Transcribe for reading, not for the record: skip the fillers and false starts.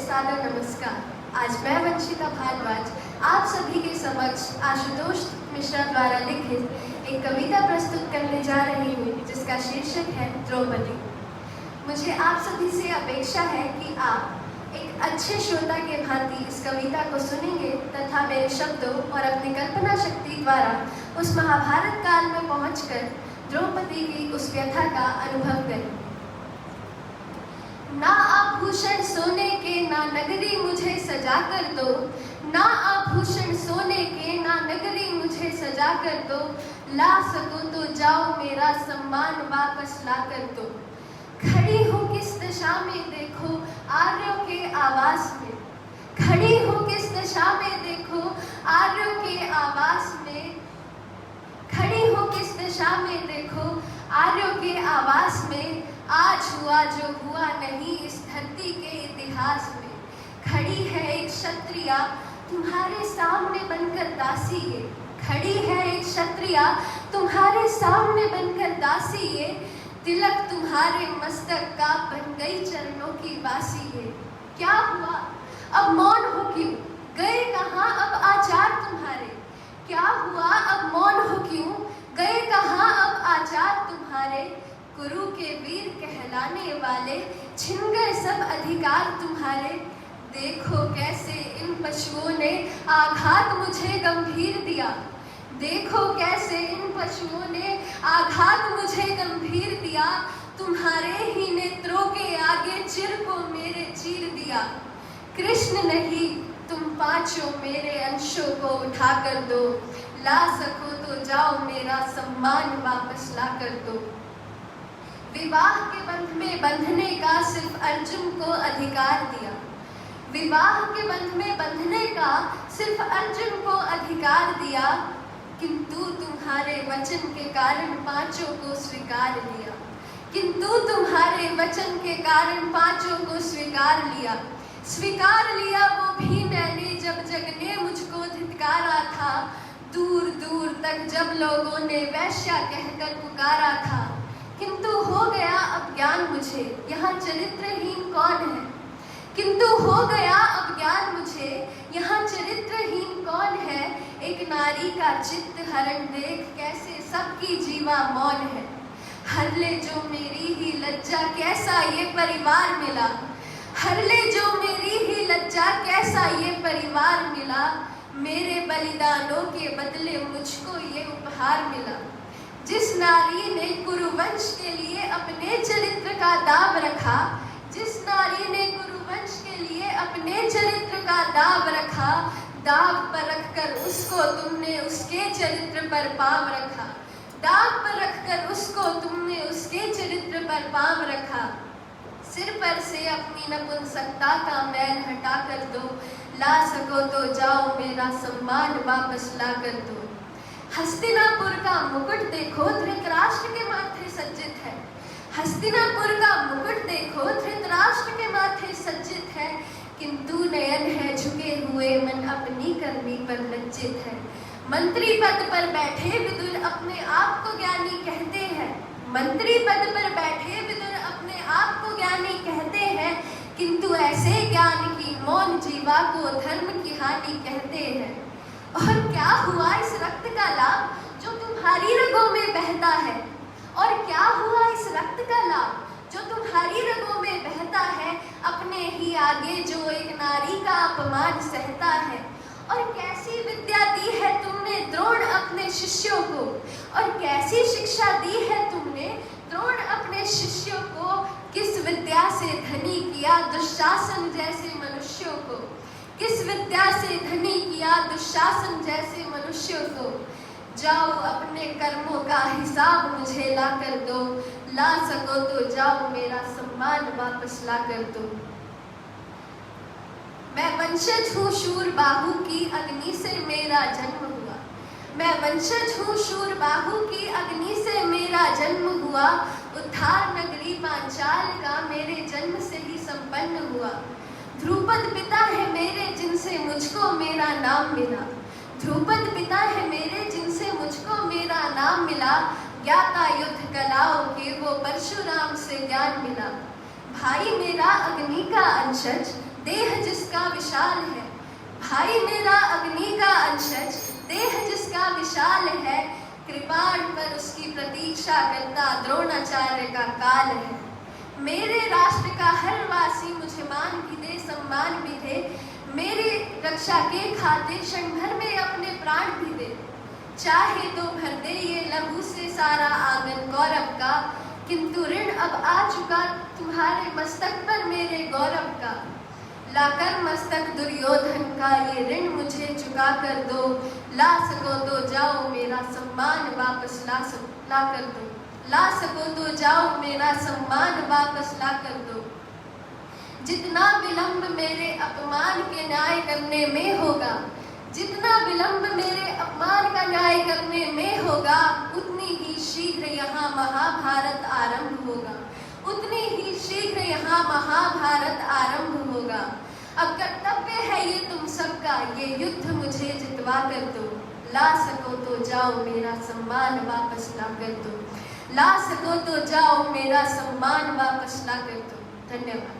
सादर नमस्कार। आज मैं वंशिता भारद्वाज आप सभी के समक्ष आशुतोष मिश्रा द्वारा लिखित एक कविता प्रस्तुत करने जा रही हूँ जिसका शीर्षक है द्रौपदी। मुझे आप सभी से अपेक्षा है कि आप एक अच्छे श्रोता के भांति इस कविता को सुनेंगे तथा मेरे शब्दों और अपनी कल्पना शक्ति द्वारा उस महाभारत काल में पहुंचकर द्रौपदी की उस व्यथा का अनुभव करें। ना आभूषण सोने के ना नगरी मुझे सजा कर दो, ना आभूषण सोने के ना नगरी मुझे सजा कर दो, ला सको तो जाओ मेरा सम्मान वापस ला कर दो। खड़ी हो किस दशा में देखो आर्यों के आवास में, खड़ी हो किस दशा में देखो आर्यों के आवास में, खड़ी हो किस दशा में देखो आर्यों के आवास में, आज हुआ जो हुआ नहीं इस धरती के इतिहास में। खड़ी है एक क्षत्रिया तुम्हारे सामने बनकर दासी ये, खड़ी है एक क्षत्रिया तुम्हारे सामने बनकर दासी ये, तिलक तुम्हारे मस्तक का बन गई चरणों की बासी ये। क्या हुआ अब मौन हो क्यों, गए कहाँ अब आचार तुम्हारे, क्या हुआ अब मौन हो क्यों, गए कहाँ अब आचार तुम्हारे। कुरु के वीर कहलाने वाले छिन गए सब अधिकार तुम्हारे। देखो कैसे इन पशुओं ने आघात मुझे गंभीर दिया, देखो कैसे इन पशुओं ने आघात मुझे गंभीर दिया, तुम्हारे ही नेत्रों के आगे चिर को मेरे चीर दिया। कृष्ण नहीं तुम पांचों मेरे अंशों को उठा कर दो, ला सको तो जाओ मेरा सम्मान वापस ला कर दो। विवाह के बंध में बंधने का सिर्फ अर्जुन को अधिकार दिया, विवाह के बंध में बंधने का सिर्फ अर्जुन को अधिकार दिया, किंतु तुम्हारे वचन के कारण पांचों को स्वीकार लिया, किंतु तुम्हारे वचन के कारण पांचों को स्वीकार लिया। स्वीकार लिया वो भी मैंने जब जग ने मुझको धिक्कारा था, दूर दूर तक जब लोगों ने वैश्या कहकर पुकारा था। किंतु हो गया अब ज्ञान मुझे यहाँ चरित्रहीन कौन है, किंतु हो गया अब ज्ञान मुझे यहाँ चरित्रहीन कौन है। एक नारी का चित्त हरण देख कैसे सबकी जीवा मौन है, हर ले जो मेरी ही लज्जा कैसा ये परिवार मिला, हर ले जो मेरी ही लज्जा कैसा ये परिवार मिला। मेरे बलिदानों के बदले मुझको ये उपहार मिला। जिस नारी ने कुरुवंश के लिए अपने चरित्र का दाव रखा, जिस नारी ने कुरुवंश के लिए अपने चरित्र का दाव रखा, दाव पर रखकर उसको तुमने उसके चरित्र पर पांव रखा, दाव पर रखकर उसको तुमने उसके चरित्र पर पांव रखा। सिर पर से अपनी नपुंसकता का मैल हटा कर दो, ला सको तो जाओ मेरा सम्मान वापस ला कर दो। हस्तिनापुर का मुकुट देखो धृतराष्ट्र के माथे सज्जित है, हस्तिनापुर का मुकुट देखो धृतराष्ट्र के माथे सज्जित है, किंतु नयन है झुके हुए मन अपनी करनी पर लज्जित है। मंत्री पद पर बैठे विदुर अपने आप को ज्ञानी कहते हैं, मंत्री पद पर बैठे विदुर अपने आप को ज्ञानी कहते हैं, किंतु ऐसे ज्ञान की मौन जीवा को धर्म की हानि कहते हैं। और क्या हुआ इस रक्त का लाभ जो तुम्हारी रगों में बहता है, और क्या हुआ इस रक्त का लाभ जो तुम्हारी रगों में बहता है। अपने ही आगे जो एक नारी का अपमान सहता है, और कैसी विद्या दी है तुमने द्रोण अपने शिष्यों को, और कैसी शिक्षा दी है तुमने द्रोण अपने शिष्यों को। किस विद्या से धनी किया दुशासन जैसे मनुष्यों को, किस विद्या से धनी किया दुशासन जैसे मनुष्यों को। जाओ अपने कर्मों का हिसाब मुझे ला कर दो, ला सको तो जाओ मेरा सम्मान वापस ला कर दो। मैं वंशज हूँ शूर बाहु की अग्नि से मेरा जन्म हुआ, मैं वंशज हूँ शूर बाहु की अग्नि से मेरा जन्म हुआ। उद्धार नगरी पांचाल का मेरे जन्म से ही संपन्न हुआ। ध्रुपद पिता है मेरे जिनसे मुझको मेरा नाम मिला, ध्रुपद पिता है मेरे जिनसे मुझको मेरा नाम मिला। ज्ञाता युद्ध कलाओं के वो परशुराम से ज्ञान मिला। भाई मेरा अग्नि का अंशज देह जिसका विशाल है, भाई मेरा अग्नि का अंशज, देह जिसका विशाल है, कृपाण पर उसकी प्रतीक्षा करता द्रोणाचार्य का काल है। मेरे राष्ट्र का हर वासी मुझे मान भी दे, सम्मान भी दे, मेरी रक्षा के खातिर क्षण भर में अपने प्राण भी दे। चाहे तो भर दे ये लहू से सारा आंगन गौरव का, किंतु ऋण अब आ चुका तुम्हारे मस्तक पर मेरे गौरव का। लाकर मस्तक दुर्योधन का ये ऋण मुझे चुका कर दो, ला सको तो जाओ मेरा सम्मान वापस ला कर दो, ला सको तो जाओ मेरा सम्मान वापस ला कर दो। जितना विलंब मेरे अपमान के न्याय करने में होगा, जितना विलंब मेरे अपमान का न्याय करने में होगा, उतनी ही शीघ्र यहाँ महाभारत आरंभ होगा, उतनी ही शीघ्र यहाँ महाभारत आरंभ होगा। अब कर्तव्य है ये तुम सबका, ये युद्ध मुझे जितवा कर दो, ला सको तो जाओ मेरा सम्मान वापस ला कर दो, ला सको तो जाओ मेरा सम्मान वापस ला कर दो। धन्यवाद।